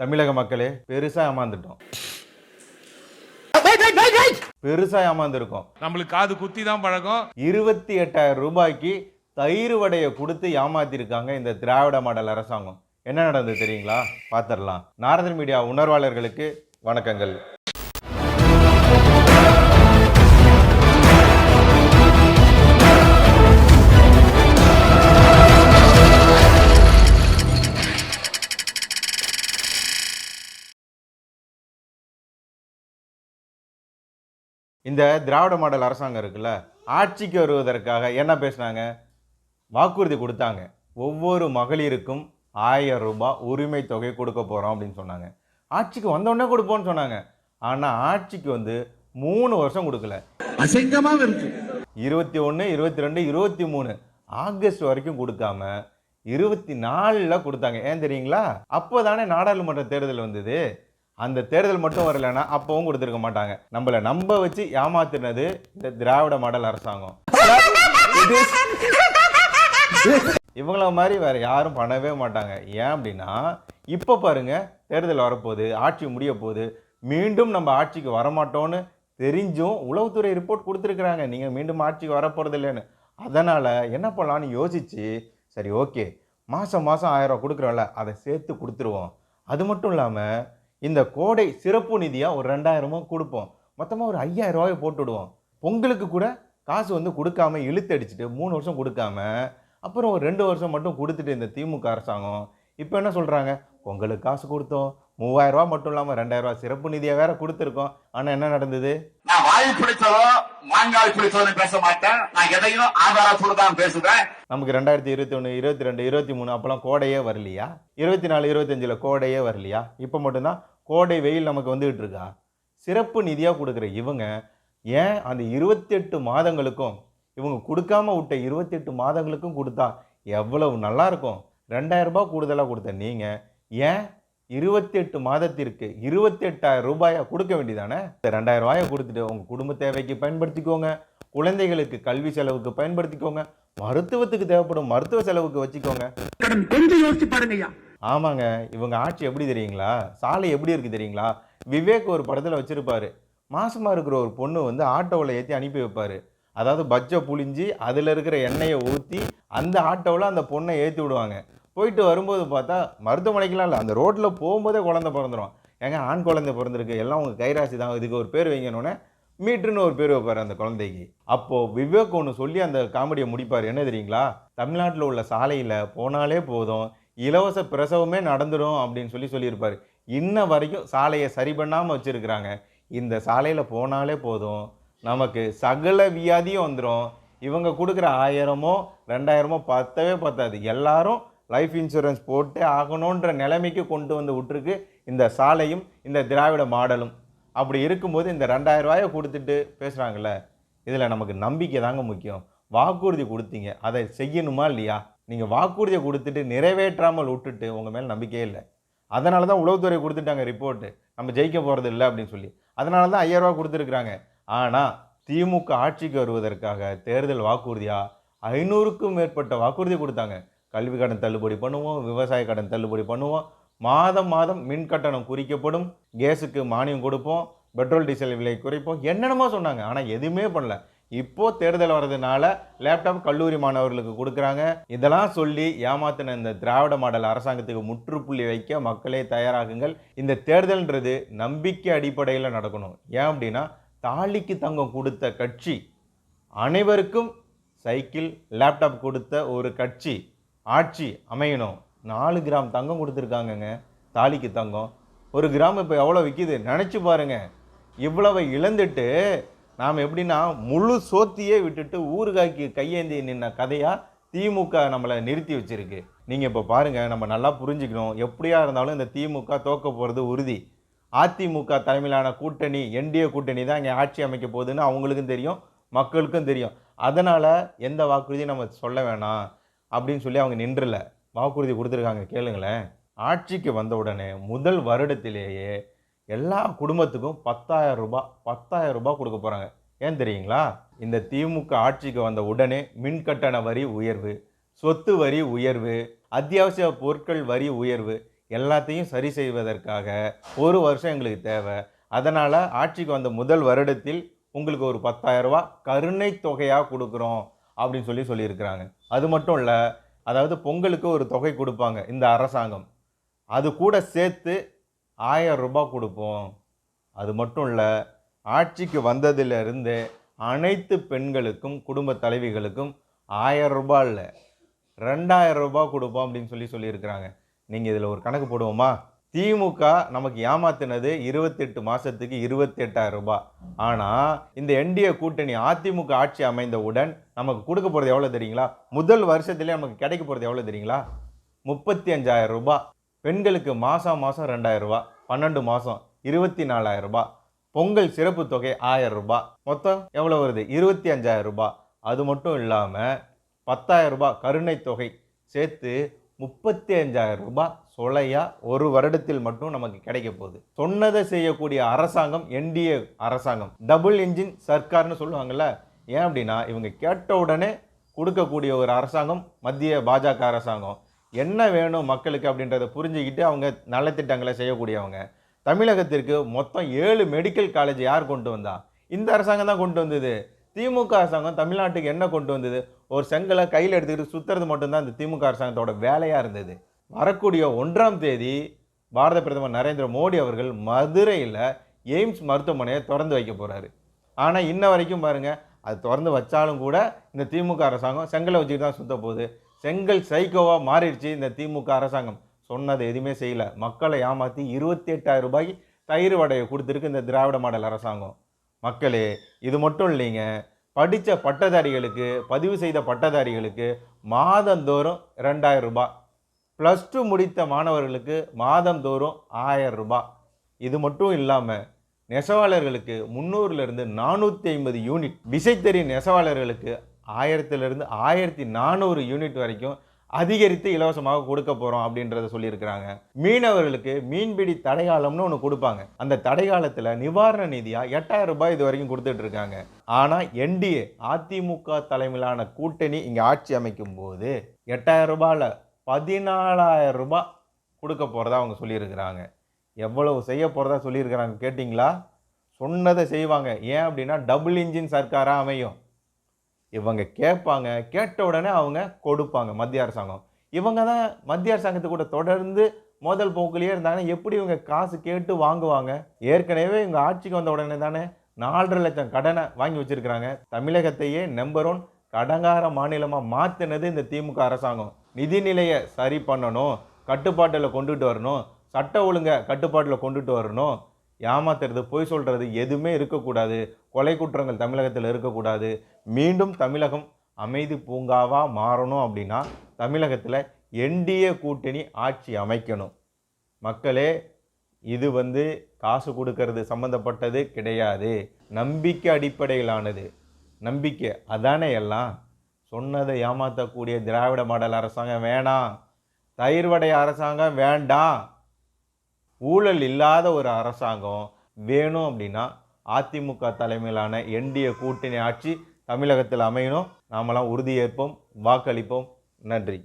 தமிழக மக்களே பெருசா ஏமாந்துட்டோம். பெருசா ஏமாந்துருக்கோம். நம்மளுக்கு காது குத்தி தான் பழக்கம். 28,000 ரூபாய்க்கு தயிர் வடையை கொடுத்து ஏமாத்திருக்காங்க இந்த திராவிட மாடல் அரசாங்கம். என்ன நடந்தது தெரியுங்களா? பார்த்துடலாம். நாரதன் மீடியா உணர்வாளர்களுக்கு வணக்கங்கள். இந்த திராவிட மாடல் அரசாங்கம் இருக்குல்ல, ஆட்சிக்கு வருவதற்காக என்ன பேசினாங்க? வாக்குறுதி கொடுத்தாங்க. ஒவ்வொரு மகளிருக்கும் 1000 ரூபாய் உரிமை தொகை கொடுக்க போகிறோம் அப்படின்னு சொன்னாங்க. ஆட்சிக்கு வந்தோடனே கொடுப்போம்னு சொன்னாங்க. ஆனால் ஆட்சிக்கு வந்து 3 வருஷம் கொடுக்கல. அசிங்கமாக இருக்கு. 21, 22, 23 ஆகஸ்ட் வரைக்கும் கொடுக்காம 24ல் கொடுத்தாங்க. ஏன் தெரியுங்களா? அப்போ தானே நாடாளுமன்ற தேர்தல் வந்தது. அந்த தேர்தல் மட்டும் வரலன்னா அப்பவும் கொடுத்துருக்க மாட்டாங்க. நம்மளை நம்ப வச்சு ஏமாத்தினது இந்த திராவிட மாடல் அரசாங்கம். இவங்கள மாதிரி வேற யாரும் பண்ணவே மாட்டாங்க. ஏன் அப்படின்னா, இப்போ பாருங்க, தேர்தல் வரப்போகுது, ஆட்சி முடிய போகுது, மீண்டும் நம்ம ஆட்சிக்கு வரமாட்டோம்னு தெரிஞ்சும் உளவுத்துறை ரிப்போர்ட் கொடுத்துருக்குறாங்க, நீங்கள் மீண்டும் ஆட்சிக்கு வரப்போகிறது இல்லைன்னு. அதனால் என்ன பண்ணலான்னு யோசிச்சு, சரி ஓகே, மாதம் 1000 ரூபா கொடுக்குறோம்ல, அதை சேர்த்து கொடுத்துருவோம். அது மட்டும் இல்லாமல் இந்த கோடை சிறப்பு நிதியாக ஒரு 2000 கொடுப்போம். மொத்தமாக ஒரு 5000 ரூபாயை போட்டுவிடுவோம். பொங்கலுக்கு கூட காசு வந்து கொடுக்காம இழுத்தடிச்சிட்டு 3 வருஷம் கொடுக்காம அப்புறம் ஒரு 2 வருஷம் மட்டும் கொடுத்துட்டு இந்த திமுக அரசாங்கம் இப்போ என்ன சொல்கிறாங்க? பொங்கலுக்கு காசு கொடுத்தோம், 3000 ரூபா மட்டும் இல்லாமல் 2000 ரூபா சிறப்பு நிதியை வேற கொடுத்துருக்கோம். ஆனால் என்ன நடந்தது? நான் வாய் பிடிச்சதோ மாங்காய் பிடிச்சதோ பேச மாட்டேன். நான் எதையும் ஆதாரத்தோடு தான் பேசுவேன். நமக்கு 2021, 22, 23 அப்போலாம் கோடையே வரலையா? 24, 25 கோடையே வரலையா? இப்போ மட்டும்தான் கோடை வெயில் நமக்கு வந்துகிட்டு இருக்கா? சிறப்பு நிதியாக கொடுக்குற இவங்க ஏன் அந்த 28 மாதங்களுக்கும் இவங்க கொடுக்காம விட்ட 28 மாதங்களுக்கும் கொடுத்தா எவ்வளவு நல்லா இருக்கும். 2000 ரூபாய் கூடுதலாக கொடுத்த நீங்கள் ஏன் 28 மாதத்திற்கு 28,000 ரூபாயை கொடுக்க வேண்டியதானே? இந்த 2000 ரூபாயை கொடுத்துட்டு உங்கள் குடும்ப தேவைக்கு பயன்படுத்திக்கோங்க, குழந்தைகளுக்கு கல்வி செலவுக்கு பயன்படுத்திக்கோங்க, மருத்துவத்துக்கு தேவைப்படும் மருத்துவ செலவுக்கு வச்சுக்கோங்க. கொஞ்சம் யோசிச்சு பாருங்கய்யா. ஆமாங்க, இவங்க ஆட்சி எப்படி தெரியுங்களா? சாலை எப்படி இருக்கு தெரியுங்களா? விவேக் ஒரு படத்தில் வச்சிருப்பாரு, மாசமா இருக்கிற ஒரு பொண்ணு வந்து ஆட்டோவில் ஏற்றி அனுப்பி வைப்பாரு. அதாவது பச்சை புளிஞ்சு அதில் இருக்கிற எண்ணெயை ஊற்றி அந்த ஆட்டோவில் அந்த பொண்ணை ஏற்றி விடுவாங்க. போயிட்டு வரும்போது பார்த்தா மருத்துவமனைக்கெலாம் இல்லை, அந்த ரோட்டில் போகும்போதே குழந்தை பிறந்துடும். ஏங்க, ஆண் குழந்தை பிறந்திருக்கு, எல்லாம் உங்கள் கைராசி தான், இதுக்கு ஒரு பேர் வைங்கன்னொன்னே மீட்ருன்னு ஒரு பேர் வைப்பார் அந்த குழந்தைக்கு. அப்போது விவேக் ஒன்று சொல்லி அந்த காமெடியை முடிப்பார். என்ன தெரியுங்களா? தமிழ்நாட்டில் உள்ள சாலையில் போனாலே போதும், இலவச பிரசவமே நடந்துடும் அப்படின்னு சொல்லியிருப்பார். இன்ன வரைக்கும் சாலையை சரி பண்ணாமல் வச்சுருக்கிறாங்க. இந்த சாலையில் போனாலே போதும், நமக்கு சகல வியாதியும் வந்துடும். இவங்க கொடுக்குற 1000மோ 2000மோ பத்தவே பத்தாது. எல்லாரும் லைஃப் இன்சூரன்ஸ் போட்டே ஆகணுன்ற நிலைமைக்கு கொண்டு வந்து விட்டுருக்கு இந்த சாலையும் இந்த திராவிட மாடலும். அப்படி இருக்கும்போது இந்த 2000 ரூபாயை கொடுத்துட்டு பேசுகிறாங்கல்ல, இதில் நமக்கு நம்பிக்கை தாங்க முக்கியம். வாக்குறுதி கொடுத்தீங்க, அதை செய்யணுமா இல்லையா? நீங்கள் வாக்குறுதியை கொடுத்துட்டு நிறைவேற்றாமல் விட்டுட்டு உங்கள் மேலே நம்பிக்கையே இல்லை. அதனால தான் உளவுத்துறை கொடுத்துட்டாங்க ரிப்போர்ட்டு, நம்ம ஜெயிக்க போகிறது இல்லை அப்படின்னு சொல்லி. அதனால தான் 5000 ரூபா கொடுத்துருக்குறாங்க. ஆனால் திமுக ஆட்சிக்கு வருவதற்காக தேர்தல் வாக்குறுதியாக 500க்கும் மேற்பட்ட வாக்குறுதி கொடுத்தாங்க. கல்வி கடன் தள்ளுபடி பண்ணுவோம், விவசாய கடன் தள்ளுபடி பண்ணுவோம், மாதம் மாதம் மின் கட்டணம் குறிக்கப்படும், கேஸுக்கு மானியம் கொடுப்போம், பெட்ரோல் டீசல் விலை குறைப்போம், என்னென்னமோ சொன்னாங்க. ஆனால் எதுவுமே பண்ணல. இப்போ தேர்தல் வர்றதுனால லேப்டாப் கல்லூரி மாணவர்களுக்கு கொடுக்குறாங்க. இதெல்லாம் சொல்லி ஏமாத்தின இந்த திராவிட மாடல் அரசாங்கத்துக்கு முற்றுப்புள்ளி வைக்க மக்களே தயாராகுங்கள். இந்த தேர்தல்ன்றது நம்பிக்கை அடிப்படையில் நடக்கணும். ஏன் அப்படின்னா, தாலிக்கு தங்கம் கொடுத்த கட்சி, அனைவருக்கும் சைக்கிள் லேப்டாப் கொடுத்த ஒரு கட்சி ஆட்சி அமையணும். 4 கிராம் தங்கம் கொடுத்துருக்காங்கங்க தாலிக்கு தங்கம். 1 கிராம் இப்போ எவ்வளோ விற்கிது நினச்சி பாருங்க. இவ்வளவை இழந்துட்டு நாம் எப்படின்னா முழு சோத்தியே விட்டுட்டு ஊறுகாய்க்கு கையேந்தி நின்ன கதையாக திமுக நம்மளை நிறுத்தி வச்சிருக்கு. நீங்கள் இப்போ பாருங்கள், நம்ம நல்லா புரிஞ்சுக்கணும். எப்படியா இருந்தாலும் இந்த திமுக தோக்க போகிறது உறுதி. அதிமுக தலைமையிலான கூட்டணி, என்டிஏ கூட்டணி தான் இங்கே ஆட்சி அமைக்க போகுதுன்னு அவங்களுக்கும் தெரியும், மக்களுக்கும் தெரியும். அதனால் எந்த வாக்குறுதியும் நம்ம சொல்ல வேணாம் அப்படின்னு சொல்லி அவங்க நின்றல வாக்குறுதி கொடுத்துருக்காங்க. கேளுங்களேன், ஆட்சிக்கு வந்த உடனே முதல் வருடத்திலேயே எல்லா குடும்பத்துக்கும் 10,000 ரூபாய் கொடுக்க போகிறாங்க. ஏன் தெரியுங்களா? இந்த திமுக ஆட்சிக்கு வந்த உடனே மின் கட்டண வரி உயர்வு, சொத்து வரி உயர்வு, அத்தியாவசிய பொருட்கள் வரி உயர்வு, எல்லாத்தையும் சரி செய்வதற்காக 1 வருஷம் எங்களுக்கு தேவை. அதனால் ஆட்சிக்கு வந்த முதல் வருடத்தில் உங்களுக்கு ஒரு 10,000 ரூபாய் கருணை தொகையாக கொடுக்குறோம் அப்படின்னு சொல்லியிருக்கிறாங்க. அது மட்டும் இல்லை, அதாவது பொங்கலுக்கு ஒரு தொகை கொடுப்பாங்க இந்த அரசாங்கம், அது கூட சேர்த்து 1000 ரூபாய் கொடுப்போம். அது மட்டும் இல்லை, ஆட்சிக்கு வந்ததிலிருந்து அனைத்து பெண்களுக்கும் குடும்ப தலைவிகளுக்கும் 1000 ரூபாய் இல்லை 2000 ரூபாய் கொடுப்போம் அப்படின்னு சொல்லியிருக்கிறாங்க. நீங்கள் இதில் ஒரு கணக்கு போடுவோமா? திமுக நமக்கு ஏமாத்தினது 28 மாதத்துக்கு 28,000 ரூபாய். ஆனால் இந்த என்டிஏ கூட்டணி அதிமுக ஆட்சி அமைந்தவுடன் நமக்கு கொடுக்க போகிறது எவ்வளோ தெரியுங்களா? முதல் வருஷத்துலேயே நமக்கு கிடைக்க போகிறது எவ்வளோ தெரியுங்களா? 35,000 ரூபாய். பெண்களுக்கு மாதம் 2,000 ரூபாய், 12 மாதம் 24,000 ரூபாய். பொங்கல் சிறப்பு தொகை 1000 ரூபாய். மொத்தம் எவ்வளோ வருது? 25,000 ரூபாய். அது மட்டும் இல்லாமல் 10,000 ரூபாய் கருணை தொகை சேர்த்து 35,000 ரூபாய் சொலையா ஒரு வருடத்தில் மட்டும் நமக்கு கிடைக்க போகுது. சொன்னதை செய்யக்கூடிய அரசாங்கம் என்டிஏ அரசாங்கம், டபுள் இன்ஜின் சர்க்கார்னு சொல்லுவாங்கல்ல. ஏன் அப்படின்னா இவங்க கேட்ட உடனே கொடுக்கக்கூடிய ஒரு அரசாங்கம் மத்திய பாஜக அரசாங்கம். என்ன வேணும் மக்களுக்கு அப்படின்றத புரிஞ்சுக்கிட்டு அவங்க நலத்திட்டங்களை செய்யக்கூடியவங்க. தமிழகத்திற்கு மொத்தம் 7 மெடிக்கல் காலேஜ் யார் கொண்டு வந்தா? இந்த அரசாங்கம் தான் கொண்டு வந்தது. திமுக அரசாங்கம் தமிழ்நாட்டுக்கு என்ன கொண்டு வந்தது? ஒரு செங்கலை கையில் எடுத்துக்கிட்டு சுற்றுறது மட்டும்தான் இந்த திமுக அரசாங்கத்தோட வேலையாக இருந்தது. வரக்கூடிய 1ஆம் தேதி பாரத பிரதமர் நரேந்திர மோடி அவர்கள் மதுரையில் எய்ம்ஸ் மருத்துவமனையை திறந்து வைக்க போகிறாரு. ஆனால் இன்ன வரைக்கும் பாருங்கள், அது திறந்து வச்சாலும் கூட இந்த திமுக அரசாங்கம் செங்கலை வச்சுக்கிட்டு தான் சுத்த போகுது. செங்கல் சைக்கோவாக மாறிடுச்சு இந்த திமுக அரசாங்கம். சொன்னது எதுவுமே செய்யலை. மக்களை ஏமாற்றி 28,000 ரூபாய்க்கு தயிர் வடையை கொடுத்துருக்கு இந்த திராவிட மாடல் அரசாங்கம். மக்களே, இது மட்டும் இல்லைங்க, படித்த பட்டதாரிகளுக்கு, பதிவு செய்த பட்டதாரிகளுக்கு மாதந்தோறும் 2,000 ரூபாய், +2 முடித்த மாணவர்களுக்கு மாதந்தோறும் 1000 ரூபாய். இது மட்டும் இல்லாமல் நெசவாளர்களுக்கு 300லிருந்து 450 யூனிட், விசைத்தறி நெசவாளர்களுக்கு 1000லிருந்து 1400 யூனிட் வரைக்கும் அதிகரித்து இலவசமாக கொடுக்க போகிறோம் அப்படின்றத சொல்லியிருக்கிறாங்க. மீனவர்களுக்கு மீன்பிடி தடைகாலம்னு ஒன்று கொடுப்பாங்க. அந்த தடைகாலத்தில் நிவாரண நிதியாக 8,000 ரூபாய் இது வரைக்கும் கொடுத்துட்டு இருக்காங்க. ஆனால் என்டிஏ அதிமுக தலைமையிலான கூட்டணி இங்கே ஆட்சி அமைக்கும் போது 8,000 ரூபாயில் 14,000 ரூபாய் கொடுக்க போகிறதா அவங்க சொல்லியிருக்கிறாங்க. எவ்வளவு செய்ய போகிறதா சொல்லியிருக்கிறாங்க கேட்டிங்களா? சொன்னதை செய்வாங்க. ஏன் அப்படின்னா டபுள் இன்ஜின் சர்க்காராக அமையும். இவங்க கேட்பாங்க, கேட்ட உடனே அவங்க கொடுப்பாங்க மத்திய அரசாங்கம். இவங்க தான் மத்திய அரசாங்கத்து கூட தொடர்ந்து மோதல் போக்குலேயே இருந்தாங்கன்னா எப்படி இவங்க காசு கேட்டு வாங்குவாங்க? ஏற்கனவே இவங்க ஆட்சிக்கு வந்த உடனே தானே 4,5 லட்சம் கடனை வாங்கி வச்சிருக்கிறாங்க. தமிழகத்தையே நம்பர் 1 கடங்கார மாநிலமாக மாற்றினது இந்த திமுக அரசாங்கம். நிதிநிலையை சரி பண்ணணும், கட்டுப்பாட்டில் கொண்டுட்டு வரணும், சட்ட ஒழுங்கை கட்டுப்பாட்டில் கொண்டுட்டு வரணும். ஏமாத்துறது, பொய் சொல்கிறது எதுவுமே இருக்கக்கூடாது. கொலை குற்றங்கள் தமிழகத்தில் இருக்கக்கூடாது. மீண்டும் தமிழகம் அமைதி பூங்காவாக மாறணும் அப்படின்னா தமிழகத்தில் என்டிஏ கூட்டணி ஆட்சி அமைக்கணும். மக்களே, இது காசு கொடுக்கறது சம்மந்தப்பட்டது கிடையாது. நம்பிக்கை அடிப்படையிலானது. நம்பிக்கை அதானே எல்லாம். சொன்னதை ஏமாற்றக்கூடிய திராவிட மாடல் அரசாங்கம் வேணாம். தயிர் வடை அரசாங்கம் வேண்டாம். ஊழல் இல்லாத ஒரு அரசாங்கம் வேணும் அப்படின்னா அதிமுக தலைமையிலான என்டிஏ கூட்டணி ஆட்சி தமிழகத்தில் அமையணும். நாமெல்லாம் உறுதியேற்போம், வாக்களிப்போம். நன்றி.